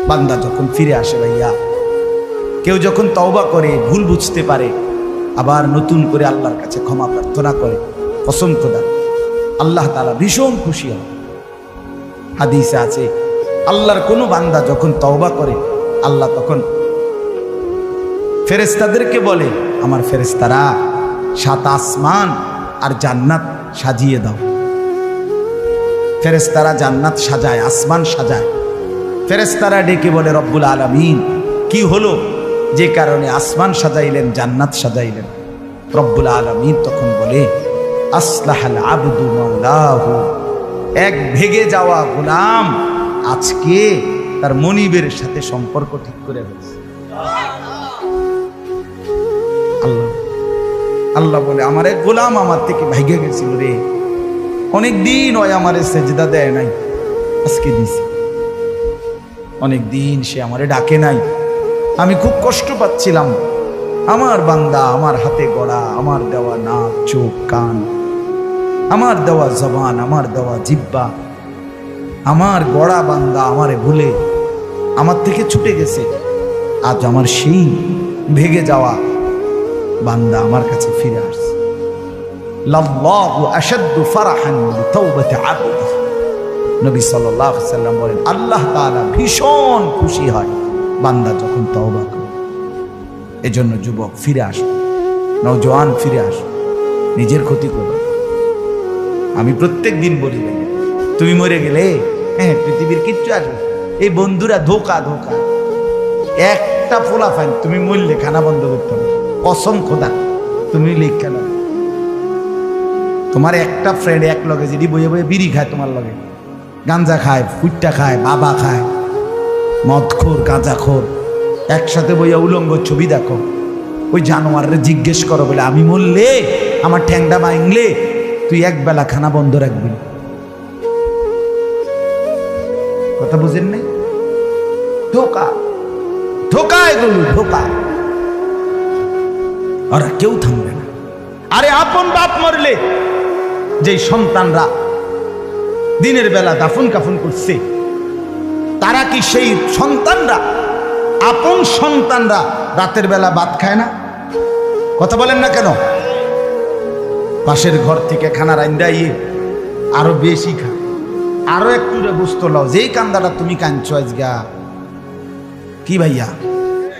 বান্দা যখন ফিরে আসে ভাইয়া, কেউ যখন তওবা করে, ভুল বুঝতে পারে, আবার নতুন করে আল্লাহর কাছে ক্ষমা প্রার্থনা করে, কসম খোদা আল্লাহ তাআলা ভীষণ খুশি হয়। হাদিসে আছে আল্লাহর কোনো বান্দা যখন তওবা করে, আল্লাহ তখন ফেরেশতাদেরকে বলে, আমার ফেরেশতারা 7 আসমান আর জান্নাত সাজিয়ে দাও। ফেরেশতারা জান্নাত সাজায়, আসমান সাজায়। ফেরেশতারা ডেকে বলে, রব্বুল আলামিন কি হলো যে কারণে আসমান সাজাইলেন, জান্নাত সাজাইলেন? রব্বুল আলামিন তখন বলে, আসলাহাল আবদু মাওলাহু, এক ভেগে যাওয়া গোলাম আজকে তার মনিবের সাথে সম্পর্ক ঠিক করে ফেলছে। আল্লাহ আল্লাহ বলে, আমার এক গোলাম আমার থেকে ভাইগে গেছিল রে, অনেকদিন ওই আমারে সেজদা দেয় নাই, আজকে দিছে। অনেকদিন সে আমারে ডাকে নাই, আমি খুব কষ্ট পাচ্ছিলাম। আমার বান্দা আমার হাতে গড়া, আমার দেওয়া নাক চোখ কান, আমার দেওয়া জবান, আমার দেওয়া জিহ্বা, আমার গড়া বান্দা আমারে ভুলে আমার থেকে ছুটে গেছে। আজ আমার সেই ভেগে যাওয়া বান্দা আমার কাছে ফিরে আসছে। লাল্লাহু আশাদ্দু ফারাহান বিতাওবাতি আবদি, নবী সাল্লাল্লাহু আলাইহি ওয়াসাল্লাম বলেন, আল্লাহ তাআলা ভীষণ খুশি হয় বান্দা যখন তওবা করে। এজন্য যুবক ফিরে আসো, নওজোয়ান ফিরে আসো, নিজের ক্ষতি করো। আমি প্রত্যেক দিন বলি, তুমি মরে গেলে হ্যাঁ পৃথিবীর কিচ্ছু আসবে। এই বন্ধুরা ধোকা ধোকা, একটা ফোলা ফাইন, তুমি মরলে খানা বন্ধ করতে হবে, কসম খোদা তুমি লেখা না। তোমার একটা ফ্রেন্ড এক লগে যদি বইয়ে বইয়ে বিড়ি খায়, তোমার লগে গাঞ্জা খায়, ফুটটা খায়, বাবা খায়, মদখোর গাঁজাখোর, একসাথে বইয়া উলঙ্গ ছবি দেখো, ওই জানোয়ারের জিজ্ঞেস করো বলে, আমি মরলে আমার ঠ্যাংটা ভাঙলে তুই একবেলা খানা বন্ধ রাখবি। কথা বুঝেন নাই? ধোকা ধোকা, এগুলো ধোকা। ওরা কেউ থামবে না। আরে আপন বাপ মরলে যেই সন্তানরা দিনের বেলা দাফন কাফন করছে, তারা কি সেই সন্তানরা, আপন সন্তানরা রাতের বেলা ভাত খায় না? কথা বলেন না কেন? পাশের ঘর থেকে খানা রান্দাইয়ে আরো বেশি খায়, আরো একটু বুঝতো লও, যেই কান্দাটা তুমি কাঁদছো আজগা কি ভাইয়া,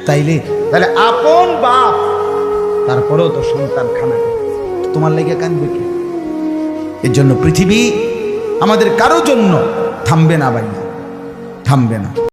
তাইলে তাহলে আপন বাপ, তারপরেও তো সন্তান খানা খায়, তোমার লেগে কাঁদবে কি? এর জন্য পৃথিবী আমাদের কারো জন্য থামবে না ভাইয়া, থামবে না।